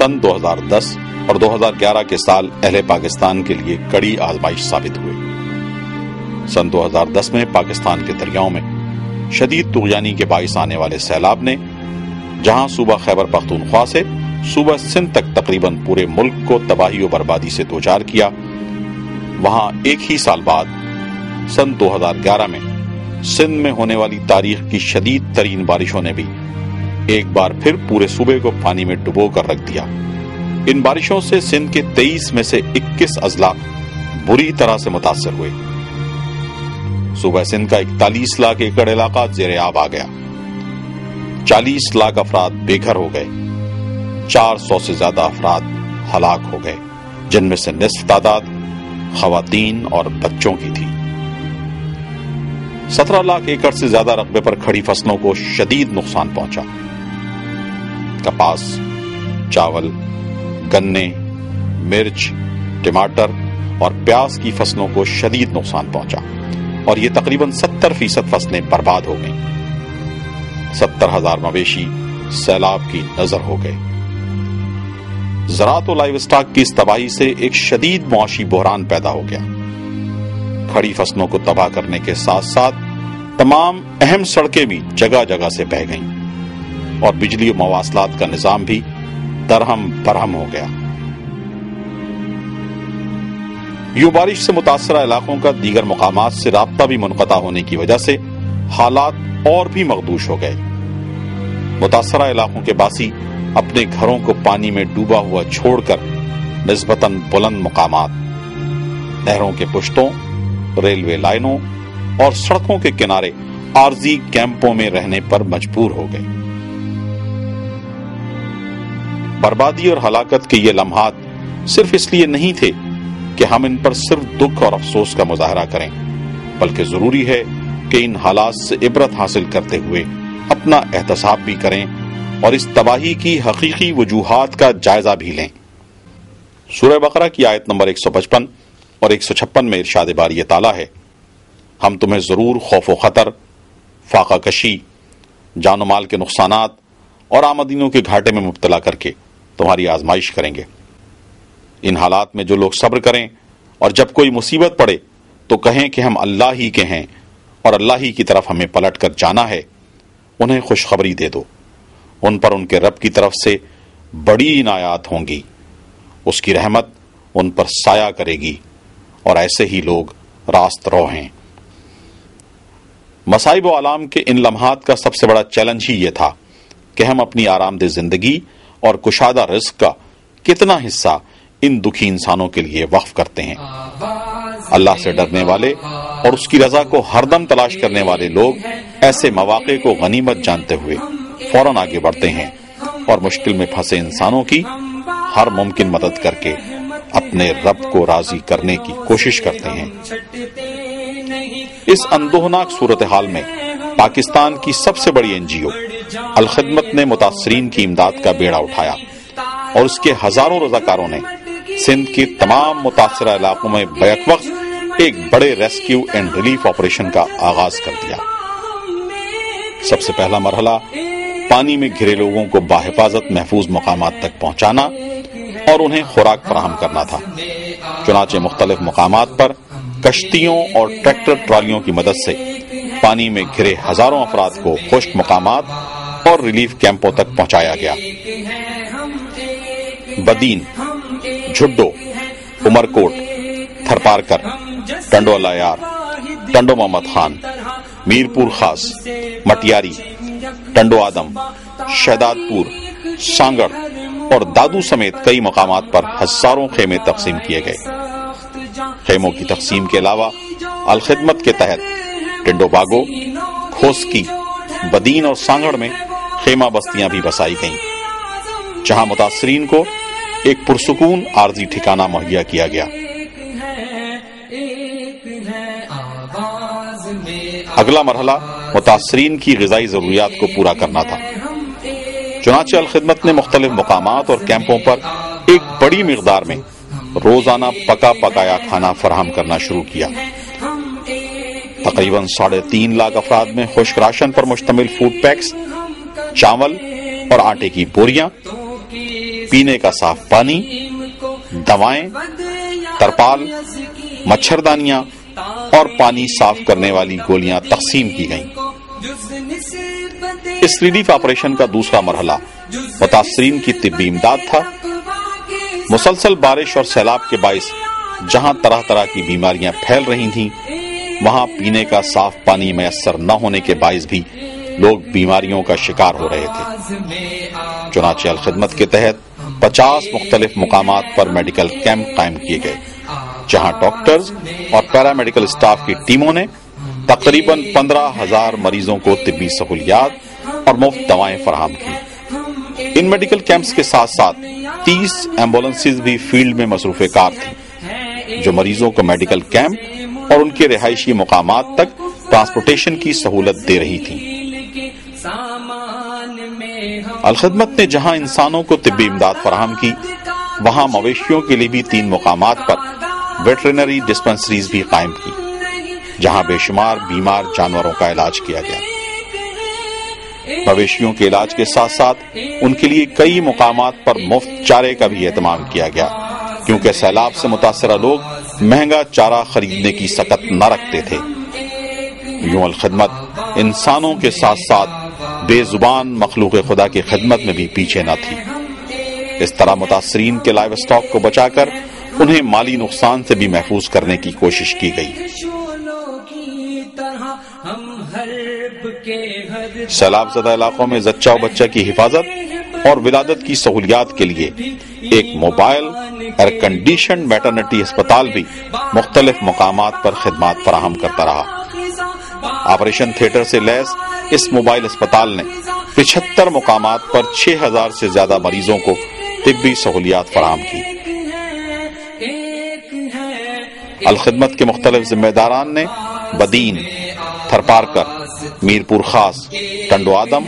سن 2010 اور 2011 کے سال اہل پاکستان کے لیے کڑی آزمائش ثابت ہوئے۔ سن 2010 میں پاکستان کے دریاؤں میں شدید طغیانی کے باعث آنے والے سیلاب نے جہاں صوبہ خیبر پختونخوا سے صوبہ سندھ تک تقریباً پورے ملک کو تباہی و بربادی سے دوچار کیا، وہاں ایک ہی سال بعد سن 2011 میں سندھ میں ہونے والی تاریخ کی شدید ترین بارشوں نے بھی ایک بار پھر پورے صوبے کو پانی میں ڈبو کر رکھ دیا۔ ان بارشوں سے سندھ کے 23 میں سے 21 اضلاع بری طرح سے متاثر ہوئے۔ صوبہ سندھ کا 41 لاکھ ایکڑ علاقہ زیر آب آ گیا، 40 لاکھ افراد بے گھر ہو گئے، 400 سے زیادہ افراد ہلاک ہو گئے، جن میں سے نصف تعداد خواتین اور بچوں کی تھی۔ 17 لاکھ ایکڑ سے زیادہ رقبے پر کھڑی فصلوں کو شدید نقصان پہنچا۔ کپاس، چاول، گنے، مرچ، ٹماٹر اور پیاز کی فصلوں کو شدید نقصان پہنچا اور یہ تقریباً 70% فصلیں برباد ہو گئیں۔ 70,000 مویشی سیلاب کی نظر ہو گئے۔ زراعت و لائیو اسٹاک کی اس تباہی سے ایک شدید معاشی بحران پیدا ہو گیا۔ کھڑی فصلوں کو تباہ کرنے کے ساتھ ساتھ تمام اہم سڑکیں بھی جگہ جگہ سے بہہ گئیں اور بجلی و مواصلات کا نظام بھی درہم برہم ہو گیا۔ یوں بارش سے متاثرہ علاقوں کا دیگر مقامات سے رابطہ بھی منقطع ہونے کی وجہ سے حالات اور بھی مخدوش ہو گئے۔ متاثرہ علاقوں کے باسی اپنے گھروں کو پانی میں ڈوبا ہوا چھوڑ کر نسبتاً بلند مقامات، نہروں کے پشتوں، ریلوے لائنوں اور سڑکوں کے کنارے عارضی کیمپوں میں رہنے پر مجبور ہو گئے۔ بربادی اور ہلاکت کے یہ لمحات صرف اس لیے نہیں تھے کہ ہم ان پر صرف دکھ اور افسوس کا مظاہرہ کریں، بلکہ ضروری ہے کہ ان حالات سے عبرت حاصل کرتے ہوئے اپنا احتساب بھی کریں اور اس تباہی کی حقیقی وجوہات کا جائزہ بھی لیں۔ سورہ بقرہ کی آیت نمبر 155 اور 156 میں ارشاد باری تعالیٰ ہے، ہم تمہیں ضرور خوف و خطر، فاقہ کشی، جان و مال کے نقصانات اور آمدنیوں کے گھاٹے میں مبتلا کر کے تمہاری آزمائش کریں گے۔ ان حالات میں جو لوگ صبر کریں اور جب کوئی مصیبت پڑے تو کہیں کہ ہم اللہ ہی کے ہیں اور اللہ ہی کی طرف ہمیں پلٹ کر جانا ہے، انہیں خوشخبری دے دو، ان پر ان کے رب کی طرف سے بڑی عنایات ہوں گی، اس کی رحمت ان پر سایہ کرے گی اور ایسے ہی لوگ راست رو ہیں۔ مصائب و آلام کے ان لمحات کا سب سے بڑا چیلنج ہی یہ تھا کہ ہم اپنی آرام دہ زندگی اور کشادہ رزق کا کتنا حصہ ان دکھی انسانوں کے لیے وقف کرتے ہیں۔ اللہ سے ڈرنے والے اور اس کی رضا کو ہردم تلاش کرنے والے لوگ ایسے مواقع کو غنیمت جانتے ہوئے فوراً آگے بڑھتے ہیں اور مشکل میں پھنسے انسانوں کی ہر ممکن مدد کر کے اپنے رب کو راضی کرنے کی کوشش کرتے ہیں۔ اس اندوہناک صورتحال میں پاکستان کی سب سے بڑی NGO الخدمت نے متاثرین کی امداد کا بیڑا اٹھایا اور اس کے ہزاروں رضاکاروں نے سندھ کے تمام متاثرہ علاقوں میں بیک وقت ایک بڑے ریسکیو اینڈ ریلیف آپریشن کا آغاز کر دیا۔ سب سے پہلا مرحلہ پانی میں گھرے لوگوں کو باحفاظت محفوظ مقامات تک پہنچانا اور انہیں خوراک فراہم کرنا تھا۔ چنانچہ مختلف مقامات پر کشتیوں اور ٹریکٹر ٹرالیوں کی مدد سے پانی میں گھرے ہزاروں افراد کو خشک مقامات اور ریلیف کیمپوں تک پہنچایا گیا۔ بدین، جھڈو، عمرکوٹ، تھرپارکر، ٹنڈو الایار، ٹنڈو محمد خان، میرپور خاص، مٹیاری، ٹنڈو آدم، شہداد پور، سانگڑ اور دادو سمیت کئی مقامات پر ہزاروں خیمے تقسیم کیے گئے۔ خیموں کی تقسیم کے علاوہ الخدمت کے تحت ٹنڈو باگو، کھوسکی، بدین اور سانگڑ میں خیمہ بستیاں بھی بسائی گئیں، جہاں متاثرین کو ایک پرسکون عارضی ٹھکانہ مہیا کیا گیا۔ اگلا مرحلہ متاثرین کی غذائی ضروریات کو پورا کرنا تھا۔ چنانچہ الخدمت نے مختلف مقامات اور کیمپوں پر ایک بڑی مقدار میں روزانہ پکا پکایا کھانا فراہم کرنا شروع کیا۔ تقریباً 3.5 لاکھ افراد میں خشک راشن پر مشتمل فوڈ پیکس، چاول اور آٹے کی بوریاں، پینے کا صاف پانی، دوائیں، ترپال، مچھردانیاں اور پانی صاف کرنے والی گولیاں تقسیم کی گئیں۔ اس ریلیف آپریشن کا دوسرا مرحلہ متاثرین کی طبی امداد تھا۔ مسلسل بارش اور سیلاب کے باعث جہاں طرح طرح کی بیماریاں پھیل رہی تھیں، وہاں پینے کا صاف پانی میسر نہ ہونے کے باعث بھی لوگ بیماریوں کا شکار ہو رہے تھے۔ چنانچہ الخدمت کے تحت 50 مختلف مقامات پر میڈیکل کیمپ قائم کیے گئے، جہاں ڈاکٹرز اور پیرامیڈیکل اسٹاف کی ٹیموں نے تقریباً 15,000 مریضوں کو طبی سہولیات اور مفت دوائیں فراہم کی۔ ان میڈیکل کیمپس کے ساتھ ساتھ 30 ایمبولینسز بھی فیلڈ میں مصروف کار تھیں، جو مریضوں کو میڈیکل کیمپ اور ان کے رہائشی مقامات تک ٹرانسپورٹیشن کی سہولت دے رہی تھی۔ الخدمت نے جہاں انسانوں کو طبی امداد فراہم کی، وہاں مویشیوں کے لیے بھی 3 مقامات پر ویٹرنری ڈسپنسریز بھی قائم کی، جہاں بے شمار بیمار جانوروں کا علاج کیا گیا۔ مویشیوں کے علاج کے ساتھ ساتھ ان کے لیے کئی مقامات پر مفت چارے کا بھی اہتمام کیا گیا، کیونکہ سیلاب سے متاثرہ لوگ مہنگا چارہ خریدنے کی سکت نہ رکھتے تھے۔ یوں الخدمت انسانوں کے ساتھ ساتھ بے زبان مخلوق خدا کی خدمت میں بھی پیچھے نہ تھی۔ اس طرح متاثرین کے لائیو اسٹاک کو بچا کر انہیں مالی نقصان سے بھی محفوظ کرنے کی کوشش کی گئی۔ سیلاب زدہ علاقوں میں زچہ و بچہ کی حفاظت اور ولادت کی سہولیات کے لیے ایک موبائل ایئر کنڈیشنڈ میٹرنٹی اسپتال بھی مختلف مقامات پر خدمات فراہم کرتا رہا۔ آپریشن تھیٹر سے لیس اس موبائل اسپتال نے 75 مقامات پر 6,000 سے زیادہ مریضوں کو طبی سہولیات فراہم کی۔ الخدمت کے مختلف ذمہ داران نے بدین، تھرپارکر، میرپور خاص، ٹنڈو آدم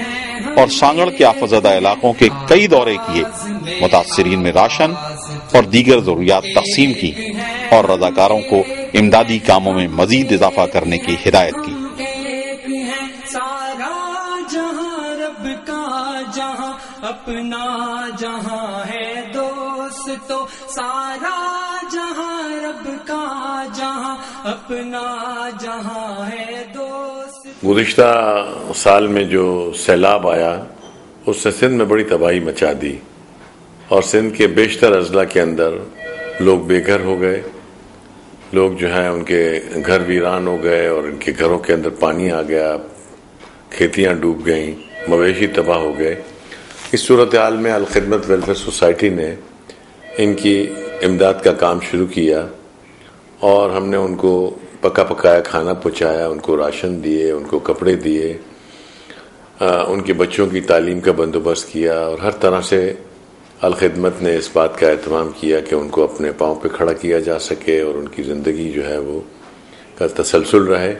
اور سانگڑ کے آفت زدہ علاقوں کے کئی دورے کیے، متاثرین میں راشن اور دیگر ضروریات تقسیم کی اور رضاکاروں کو امدادی کاموں میں مزید اضافہ کرنے کی ہدایت کی۔ اپنا جہاں ہے دوستو، سارا جہاں رب کا جہاں، اپنا جہاں ہے دوست۔ گزشتہ سال میں جو سیلاب آیا اس نے سندھ میں بڑی تباہی مچا دی، اور سندھ کے بیشتر اضلاع کے اندر لوگ بے گھر ہو گئے، لوگ جو ہیں ان کے گھر ویران ہو گئے اور ان کے گھروں کے اندر پانی آ گیا، کھیتیاں ڈوب گئیں، مویشی تباہ ہو گئے۔ اس صورتحال میں الخدمت ویلفیئر سوسائٹی نے ان کی امداد کا کام شروع کیا، اور ہم نے ان کو پکا پکایا کھانا پہنچایا، ان کو راشن دیے، ان کو کپڑے دیے، ان کے بچوں کی تعلیم کا بندوبست کیا، اور ہر طرح سے الخدمت نے اس بات کا اہتمام کیا کہ ان کو اپنے پاؤں پہ کھڑا کیا جا سکے اور ان کی زندگی جو ہے وہ کا تسلسل رہے۔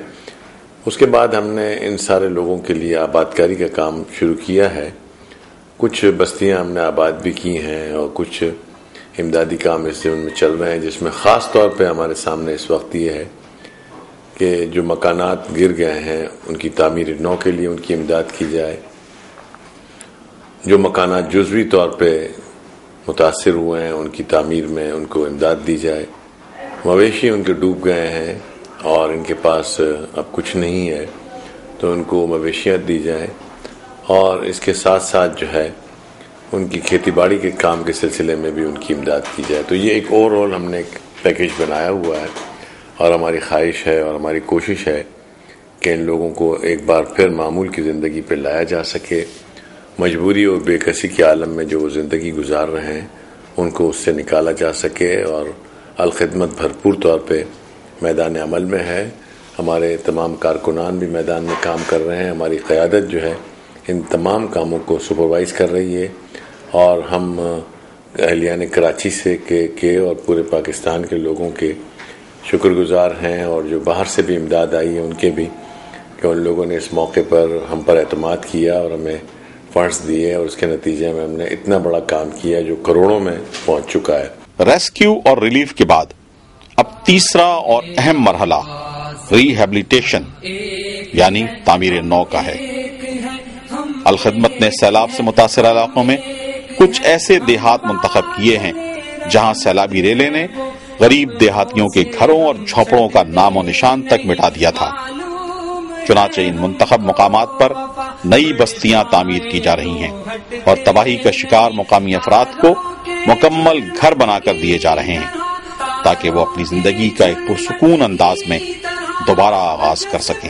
اس کے بعد ہم نے ان سارے لوگوں کے لیے آبادکاری کا کام شروع کیا ہے۔ کچھ بستیاں ہم نے آباد بھی کی ہیں اور کچھ امدادی کام اس ان میں چل رہے ہیں، جس میں خاص طور پہ ہمارے سامنے اس وقت یہ ہے کہ جو مکانات گر گئے ہیں ان کی تعمیر نو کے لیے ان کی امداد کی جائے، جو مکانات جزوی طور پہ متاثر ہوئے ہیں ان کی تعمیر میں ان کو امداد دی جائے، مویشی ان کے ڈوب گئے ہیں اور ان کے پاس اب کچھ نہیں ہے تو ان کو مویشیات دی جائیں، اور اس کے ساتھ ساتھ جو ہے ان کی کھیتی باڑی کے کام کے سلسلے میں بھی ان کی امداد کی جائے۔ تو یہ ایک اوور آل ہم نے ایک پیکیج بنایا ہوا ہے، اور ہماری خواہش ہے اور ہماری کوشش ہے کہ ان لوگوں کو ایک بار پھر معمول کی زندگی پہ لایا جا سکے، مجبوری اور بے کسی کے عالم میں جو وہ زندگی گزار رہے ہیں ان کو اس سے نکالا جا سکے، اور الخدمت بھرپور طور پہ میدان عمل میں ہے۔ ہمارے تمام کارکنان بھی میدان میں کام کر رہے ہیں، ہماری قیادت جو ہے ان تمام کاموں کو سپروائز کر رہی ہے، اور ہم اہلیان کراچی سے کے اور پورے پاکستان کے لوگوں کے شکر گزار ہیں، اور جو باہر سے بھی امداد آئی ہے ان کے بھی، کہ ان لوگوں نے اس موقع پر ہم پر اعتماد کیا اور ہمیں فنڈز دیے، اور اس کے نتیجے میں ہم نے اتنا بڑا کام کیا جو کروڑوں میں پہنچ چکا ہے۔ ریسکیو اور ریلیف کے بعد اب تیسرا اور اہم مرحلہ ری ہیبلیٹیشن یعنی تعمیر نو کا ہے۔ الخدمت نے سیلاب سے متاثرہ علاقوں میں کچھ ایسے دیہات منتخب کیے ہیں جہاں سیلابی ریلے نے غریب دیہاتیوں کے گھروں اور جھونپڑوں کا نام و نشان تک مٹا دیا تھا۔ چنانچہ ان منتخب مقامات پر نئی بستیاں تعمیر کی جا رہی ہیں اور تباہی کا شکار مقامی افراد کو مکمل گھر بنا کر دیے جا رہے ہیں تاکہ وہ اپنی زندگی کا ایک پرسکون انداز میں دوبارہ آغاز کر سکیں۔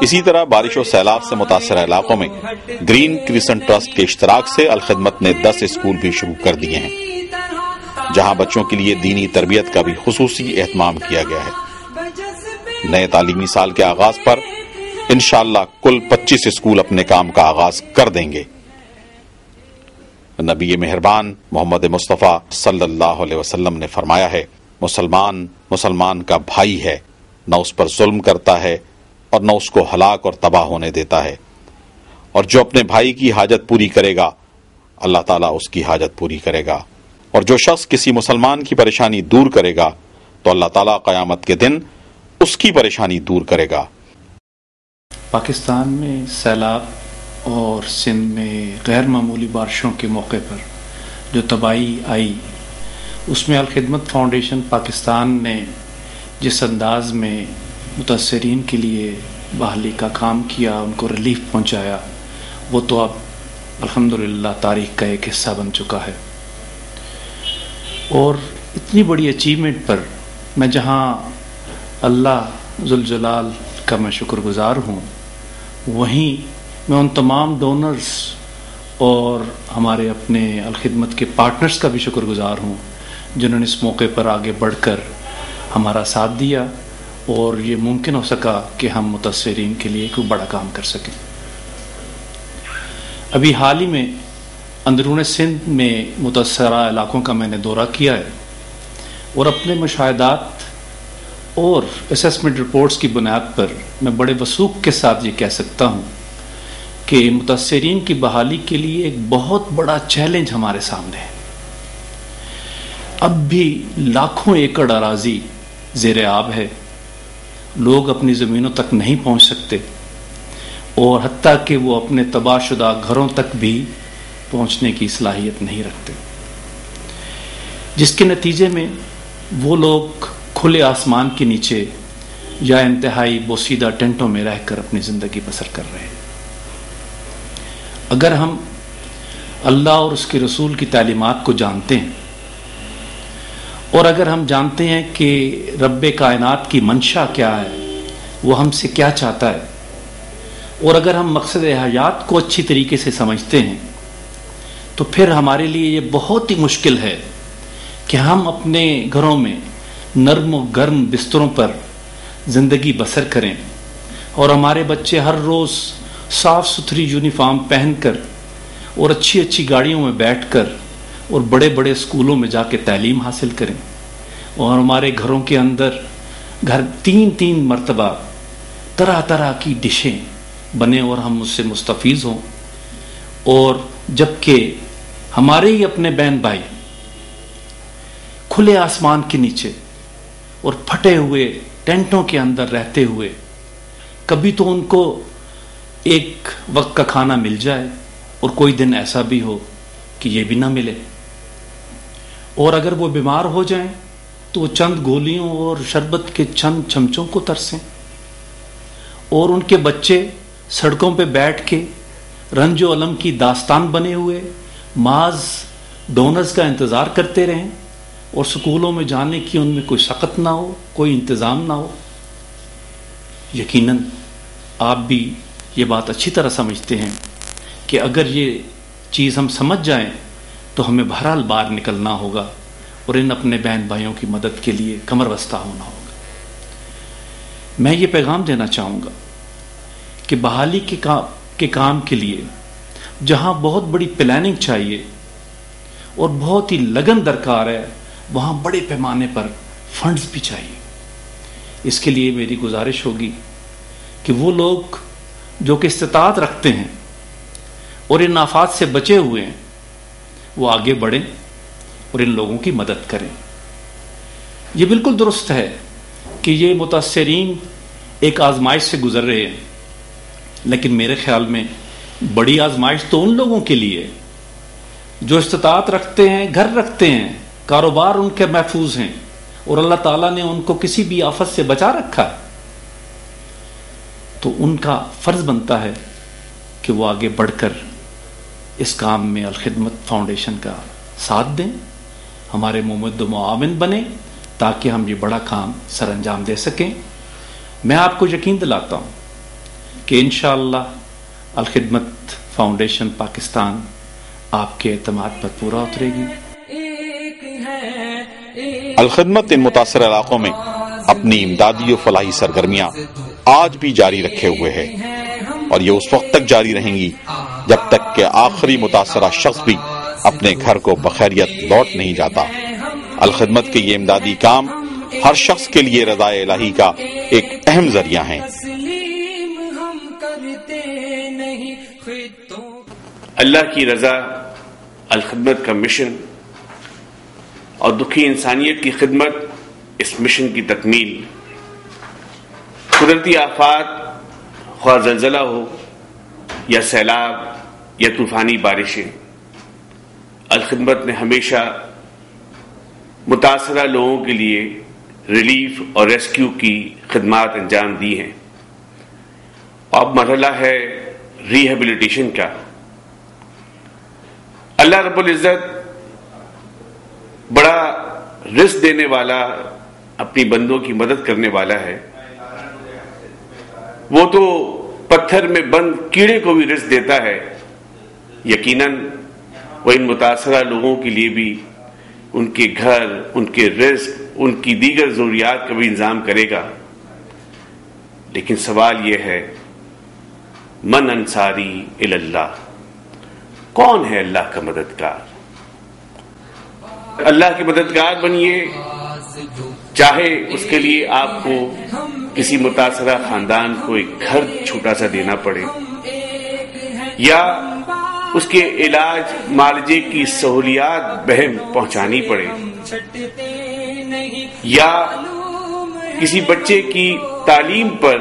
اسی طرح بارش و سیلاب سے متاثرہ علاقوں میں گرین کرسنٹ ٹرسٹ کے اشتراک سے الخدمت نے 10 اسکول بھی شروع کر دیے ہیں جہاں بچوں کے لیے دینی تربیت کا بھی خصوصی اہتمام کیا گیا ہے۔ نئے تعلیمی سال کے آغاز پر انشاءاللہ کل 25 اسکول اپنے کام کا آغاز کر دیں گے۔ نبی مہربان محمد مصطفیٰ صلی اللہ علیہ وسلم نے فرمایا ہے، مسلمان مسلمان کا بھائی ہے، نہ اس پر ظلم کرتا ہے اور نہ اس کو ہلاک اور تباہ ہونے دیتا ہے، اور جو اپنے بھائی کی حاجت پوری کرے گا اللہ تعالیٰ اس کی حاجت پوری کرے گا، اور جو شخص کسی مسلمان کی پریشانی دور کرے گا تو اللہ تعالیٰ قیامت کے دن اس کی پریشانی دور کرے گا۔ پاکستان میں سیلاب اور سندھ میں غیر معمولی بارشوں کے موقع پر جو تباہی آئی اس میں الخدمت فاؤنڈیشن پاکستان نے جس انداز میں متاثرین کے لیے بحالی کا کام کیا، ان کو ریلیف پہنچایا، وہ تو اب الحمدللہ تاریخ کا ایک حصہ بن چکا ہے۔ اور اتنی بڑی اچیومنٹ پر میں جہاں اللہ ذوالجلال کا میں شکر گزار ہوں، وہیں میں ان تمام ڈونرز اور ہمارے اپنے الخدمت کے پارٹنرز کا بھی شکر گزار ہوں جنہوں نے اس موقع پر آگے بڑھ کر ہمارا ساتھ دیا اور یہ ممکن ہو سکا کہ ہم متاثرین کے لیے کوئی بڑا کام کر سکیں۔ ابھی حال ہی میں اندرون سندھ میں متاثرہ علاقوں کا میں نے دورہ کیا ہے اور اپنے مشاہدات اور اسسمنٹ رپورٹس کی بنیاد پر میں بڑے وثوق کے ساتھ یہ کہہ سکتا ہوں کہ متاثرین کی بحالی کے لیے ایک بہت بڑا چیلنج ہمارے سامنے ہے۔ اب بھی لاکھوں ایکڑ اراضی زیر آب ہے، لوگ اپنی زمینوں تک نہیں پہنچ سکتے اور حتیٰ کہ وہ اپنے تباہ شدہ گھروں تک بھی پہنچنے کی صلاحیت نہیں رکھتے، جس کے نتیجے میں وہ لوگ کھلے آسمان کے نیچے یا انتہائی بوسیدہ ٹینٹوں میں رہ کر اپنی زندگی بسر کر رہے ہیں۔ اگر ہم اللہ اور اس کے رسول کی تعلیمات کو جانتے ہیں اور اگر ہم جانتے ہیں کہ رب کائنات کی منشا کیا ہے، وہ ہم سے کیا چاہتا ہے، اور اگر ہم مقصد حیات کو اچھی طریقے سے سمجھتے ہیں تو پھر ہمارے لیے یہ بہت ہی مشکل ہے کہ ہم اپنے گھروں میں نرم و گرم بستروں پر زندگی بسر کریں اور ہمارے بچے ہر روز صاف ستھری یونیفارم پہن کر اور اچھی اچھی گاڑیوں میں بیٹھ کر اور بڑے بڑے اسکولوں میں جا کے تعلیم حاصل کریں، اور ہمارے گھروں کے اندر گھر 3 مرتبہ طرح طرح کی ڈشیں بنے اور ہم اس سے مستفیض ہوں، اور جبکہ ہمارے ہی اپنے بہن بھائی کھلے آسمان کے نیچے اور پھٹے ہوئے ٹینٹوں کے اندر رہتے ہوئے کبھی تو ان کو ایک وقت کا کھانا مل جائے اور کوئی دن ایسا بھی ہو کہ یہ بھی نہ ملے، اور اگر وہ بیمار ہو جائیں تو وہ چند گولیوں اور شربت کے چند چمچوں کو ترسیں، اور ان کے بچے سڑکوں پہ بیٹھ کے رنج و الم کی داستان بنے ہوئے محض ڈونرز کا انتظار کرتے رہیں اور سکولوں میں جانے کی ان میں کوئی سخت نہ ہو، کوئی انتظام نہ ہو۔ یقیناً آپ بھی یہ بات اچھی طرح سمجھتے ہیں کہ اگر یہ چیز ہم سمجھ جائیں تو ہمیں بہرحال باہر نکلنا ہوگا اور ان اپنے بہن بھائیوں کی مدد کے لیے کمر بستہ ہونا ہوگا۔ میں یہ پیغام دینا چاہوں گا کہ بحالی کے کام کے لیے جہاں بہت بڑی پلاننگ چاہیے اور بہت ہی لگن درکار ہے، وہاں بڑے پیمانے پر فنڈز بھی چاہیے۔ اس کے لیے میری گزارش ہوگی کہ وہ لوگ جو کہ استطاعت رکھتے ہیں اور ان آفات سے بچے ہوئے ہیں، وہ آگے بڑھیں اور ان لوگوں کی مدد کریں۔ یہ بالکل درست ہے کہ یہ متاثرین ایک آزمائش سے گزر رہے ہیں، لیکن میرے خیال میں بڑی آزمائش تو ان لوگوں کے لیے جو استطاعت رکھتے ہیں، گھر رکھتے ہیں، کاروبار ان کے محفوظ ہیں اور اللہ تعالیٰ نے ان کو کسی بھی آفت سے بچا رکھا ہے، تو ان کا فرض بنتا ہے کہ وہ آگے بڑھ کر اس کام میں الخدمت فاؤنڈیشن کا ساتھ دیں، ہمارے ممد و معاون بنیں تاکہ ہم یہ بڑا کام سر انجام دے سکیں۔ میں آپ کو یقین دلاتا ہوں کہ انشاءاللہ الخدمت فاؤنڈیشن پاکستان آپ کے اعتماد پر پورا اترے گی۔ الخدمت ان متاثرہ علاقوں میں اپنی امدادی و فلاحی سرگرمیاں آج بھی جاری رکھے ہوئے ہے اور یہ اس وقت تک جاری رہیں گی جب تک کہ آخری متاثرہ شخص بھی اپنے گھر کو بخیریت لوٹ نہیں جاتا۔ الخدمت کے یہ امدادی کام ہر شخص کے لیے رضا الہی کا ایک اہم ذریعہ ہیں۔ اللہ کی رضا، الخدمت کا مشن اور دکھی انسانیت کی خدمت اس مشن کی تکمیل۔ قدرتی آفات، خواہ زلزلہ ہو یا سیلاب یا طوفانی بارشیں، الخدمت نے ہمیشہ متاثرہ لوگوں کے لیے ریلیف اور ریسکیو کی خدمات انجام دی ہیں۔ اب مرحلہ ہے ریہیبلیٹیشن کا۔ اللہ رب العزت بڑا رزق دینے والا، اپنی بندوں کی مدد کرنے والا ہے۔ وہ تو پتھر میں بند کیڑے کو بھی رزق دیتا ہے، یقیناً وہ ان متاثرہ لوگوں کے لیے بھی ان کے گھر، ان کے رزق، ان کی دیگر ضروریات کا بھی انتظام کرے گا۔ لیکن سوال یہ ہے، من انصاری الی اللہ، کون ہے اللہ کا مددگار؟ اللہ کے مددگار بنیے، چاہے اس کے لیے آپ کو کسی متاثرہ خاندان کو ایک گھر چھوٹا سا دینا پڑے، یا اس کے علاج معالجے کی سہولیات بہم پہنچانی پڑے، یا کسی بچے کی تعلیم پر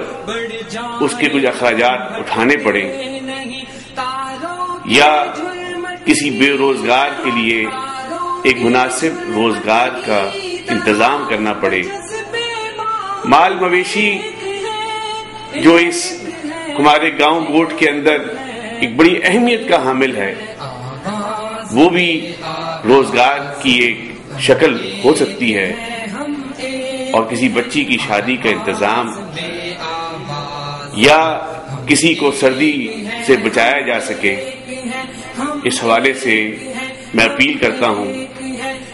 اس کے کچھ اخراجات اٹھانے پڑے، یا کسی بے روزگار کے لیے ایک مناسب روزگار کا انتظام کرنا پڑے۔ مال مویشی جو اس ہمارے گاؤں گوٹ کے اندر ایک بڑی اہمیت کا حامل ہے، وہ بھی روزگار کی ایک شکل ہو سکتی ہے، اور کسی بچی کی شادی کا انتظام، یا کسی کو سردی سے بچایا جا سکے۔ اس حوالے سے میں اپیل کرتا ہوں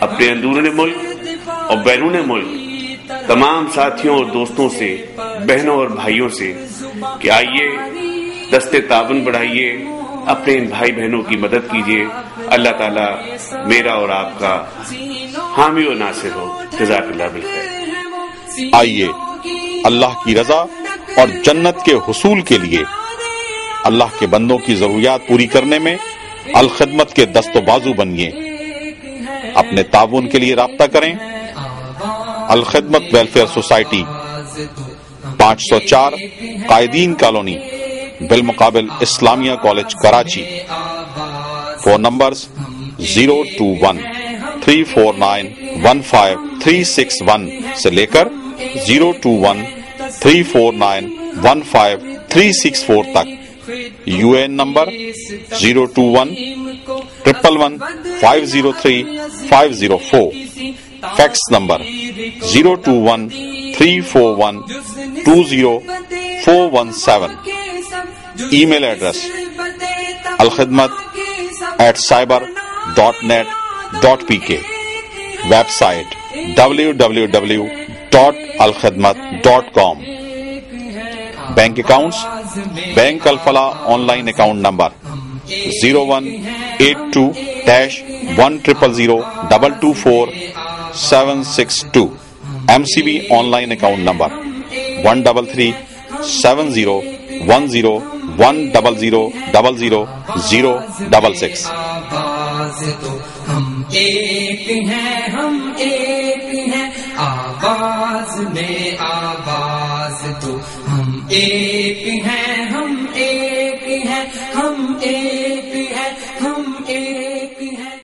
اپنے اندرون ملک اور بیرون ملک تمام ساتھیوں اور دوستوں سے، بہنوں اور بھائیوں سے کہ آئیے دستے تعاون بڑھائیے، اپنے ان بھائی بہنوں کی مدد کیجیے۔ اللہ تعالیٰ میرا اور آپ کا حامی و ناصر ہو۔ جزاک اللہ بالخیر۔ آئیے اللہ کی رضا اور جنت کے حصول کے لیے اللہ کے بندوں کی ضروریات پوری کرنے میں الخدمت کے دست و بازو بنیے۔ اپنے تعاون کے لیے رابطہ کریں۔ الخدمت ویلفیئر سوسائٹی، 504 قائدین کالونی، بالمقابل Islamia college Karachi. Phone numbers 021-349-15361 سے لے کر 021-349-15364 تک۔ یو اے این نمبر 021-111-503-504۔ Fax number 021-341-20417۔ Email address alkhidmat@cyber.net.pk, website www.alkhidmat.com. Bank accounts: bank Alfalah online account number 0182-100024762. MCB online account number 133-7010010000066. آواز تو ہم ایک ہیں، ہم ایک ہیں، آواز میں آواز تو ہم ایک